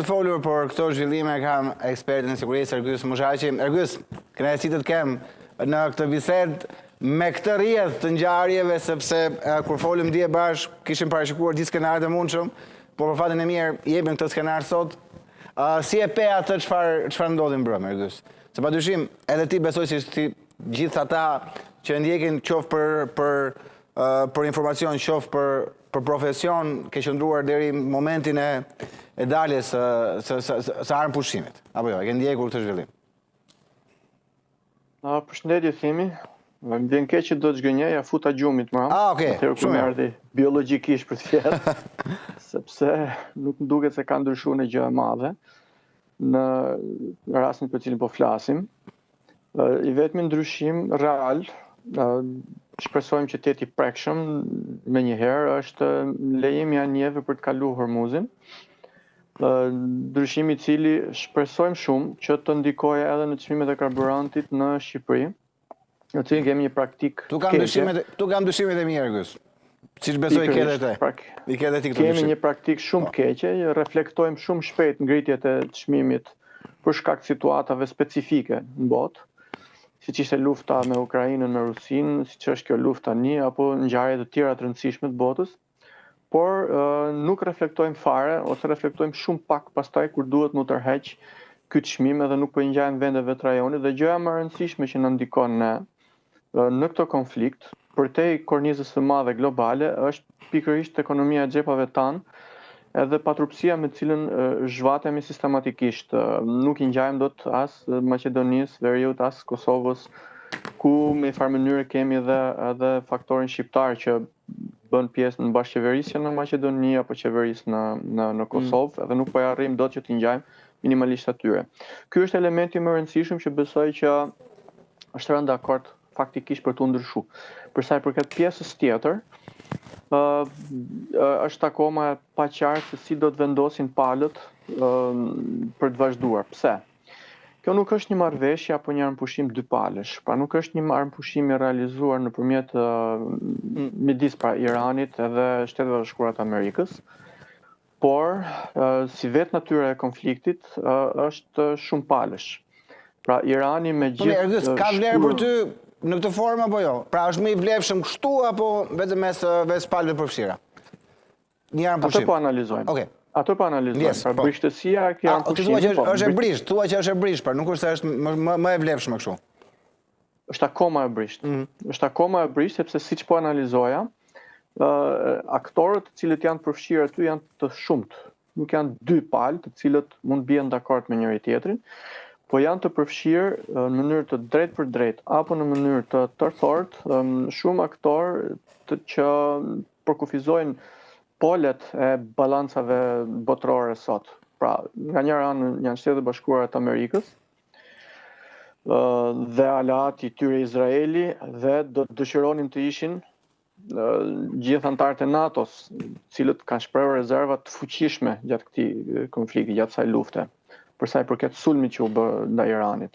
Të folur për këto zhvillime kam ekspertin e sigurisë Ergjys Mushaqi. Ergjys, kënaqësi të kem në këtë bisedë me këtë rrjedhë të ngjarjeve sepse kur folëm dje bashk kishim parashikuar gjithë skenarët e mundshëm, por për fatin e mirë jepim këtë skenar sot. Si e pe atë çfarë ndodhi mbrëmë, Ergjys? Se padyshim edhe ti besoj se si gjithë ata që ndjekin qoftë për informacion, qoftë për profesion, ke qëndruar deri momentin e daljes së armë pushimit. Apo jo, e ke ndjekur këtë zhvillim? Përshëndetje themi. Më vjen keq që do të zgënjej, ja futa gjumit më. Okej. Shumë erdhi biologjikisht për të fjalë, sepse nuk më duket se ka ndryshuar në gjë e madhe në rastin për cilin po flasim. I vetmi ndryshim real, shpresojmë që të jetë i prekshëm menjëherë, është lejimi i anijeve për të kaluar Hormuzin. Ndryshimi i cili shpresojmë shumë që të ndikojë edhe në çmimet e karburantit në Shqipëri, në cilin kemi një praktik keqe. Tu kam dyshimet e mia, Ergjys. Siç besoj ke edhe te. I ke edhe ti këtë dyshim. Kemi një praktik shumë keqe, reflektojmë shumë shpejt ngritjet e çmimit për shkak të situatave specifike në botë, siç ishte lufta me Ukrainën, me Rusinë, siç është kjo lufta tani, apo ngjarje të tjera të rëndësishme të botës, por nuk reflektojmë fare ose reflektojmë shumë pak pastaj kur duhet mu tërheq ky çmim edhe nuk po i ngjahen vendeve të rajonit. Dhe gjëja më e rëndësishme që na ndikon ne në këtë konflikt, përtej kornizës së madhe globale, është pikërisht ekonomia e xhepave tanë, edhe patrupësia me cilën zhvatemi sistematikisht. Nuk i ngjajmë dot as Maqedonisë, Veriut, as Kosovës, ku me farë mënyrë kemi edhe faktorin shqiptar që bën pjesë në bashkëqeverisje në Maqedoni apo qeverisë në Kosovë, edhe nuk po arrijmë dot që t'i ngjajmë minimalisht atyre. Ky është elementi më i rëndësishëm që besoj që është rënë dakord faktikisht për të ndryshuar. Për sa i përket pjesës tjetër, është akoma pa qartë se si do të vendosin palët për të vazhduar. Pse? Kjo nuk është një marrëveshje apo një armëpushim dy palësh. Pra nuk është një armëpushim i realizuar nëpërmjet midis Iranit edhe Shteteve të Bashkuara të Amerikës, por si vetë natyra e konfliktit është shumë palësh. Pra Irani me gjithë Ergjys, ka vlerë për ty në këtë formë apo jo? Pra është më i vlefshëm kështu apo vetëm mes palëve të përfshira? Një armëpushim. Atë po analizojmë. Okej. Ato po analizojmë. Pra brishtësia e këtij armëpushimi. Është e brisht, thua që është e brisht, pra nuk është se është më e vlefshme kështu. Është akoma e brisht. Është akoma e brisht sepse siç po analizoja, aktorët të cilët janë përfshirë aty janë të shumtë. Nuk janë dy palë të cilët mund bien dakord me njëri tjetrin, po janë të përfshirë në mënyrë të drejtë për drejtë apo në mënyrë të tërthortë shumë aktorë që përkufizojnë polet e balancave botërore sot. Pra, nga njëra anë janë Shtetet e Bashkuara të Amerikës dhe aleati i tyre Izraeli dhe do të dëshironin të ishin gjithë anëtarët e NATO-s, cilët kanë shprehur rezerva të fuqishme gjatë këtij konflikti, gjatë kësaj lufte, për sa i përket sulmit që u bë ndaj Iranit.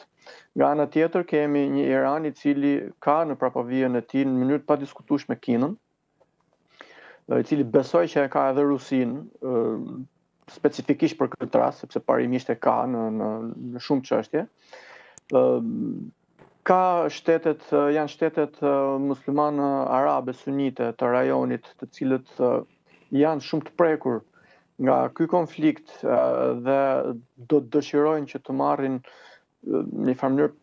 Nga ana tjetër kemi një Iran i cili ka në prapavijen e tij në mënyrë të padiskutueshme Kinën, i cili besoj që e ka edhe Rusinë, specifikisht për këtë rast, sepse parimisht e ka në shumë çështje. Janë shtetet muslimane arabe sunite të rajonit, të cilët janë shumë të prekur nga ky konflikt dhe do të dëshirojnë që të marrin në një farë mënyrë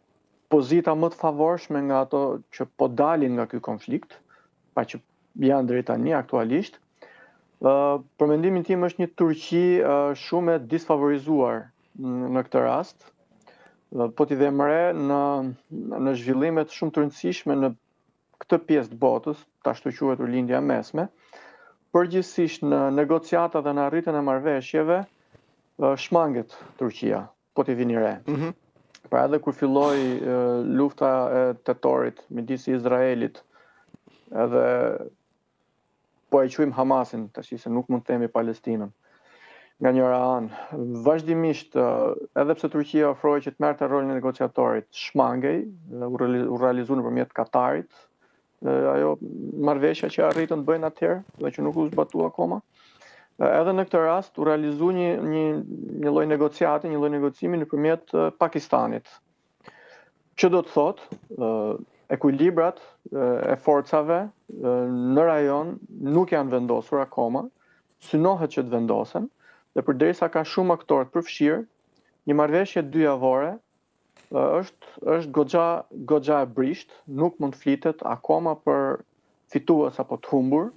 pozita më të favorshme nga ato që po dalin nga ky konflikt, pa që janë deri tani aktualisht. Për mendimin tim është një Turqi shumë e disfavorizuar në këtë rast. Po t'i them re në zhvillimet shumë të rëndësishme në këtë pjesë të botës, ashtu quhetur lindja e mesme, përgjithsisht në negociata dhe në arritjen e marrëveshjeve, shmanget Turqia, po t'i vini re. Pra edhe kur filloi lufta e tetorit midis Izraelit edhe po e quajmë Hamasin, tash se nuk mund të themi Palestinën. Nga njëra anë, vazhdimisht, edhe pse Turqia ofroi që të merrte rolin e negociatorit, shmangej, u realizua nëpërmjet Katarit, ajo marrëveshja që arritën të bëjnë atëherë dhe që nuk u zbatua akoma. Edhe në këtë rast u realizu një lloj negociati, një lloj negocimi nëpërmjet Pakistanit. Që do të thotë, ekuilibrat e forcave në rajon nuk janë vendosur akoma, synohet që të vendosen, dhe përderisa ka shumë aktorë të përfshirë, një marrëveshje dyjavore është goxha e brisht, nuk mund të flitet akoma për fitues apo të humbur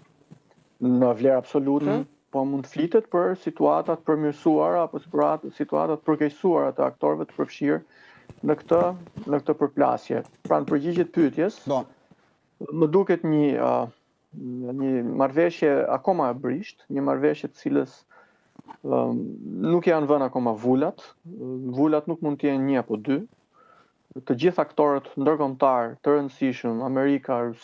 në vlerë absolute, po mund të flitet për situatat përmirësuara apo situatat përkeqësuara të aktorëve të përfshirë në këtë përplasje. Pra në përgjigje të pyetjes, më duket një marrëveshje akoma e brisht, një marrëveshje të cilës nuk janë vënë akoma vulat. Vulat nuk mund të jenë 1 apo 2. Të gjithë aktorët ndërkombëtar të rëndësishëm, Amerika, Rusia,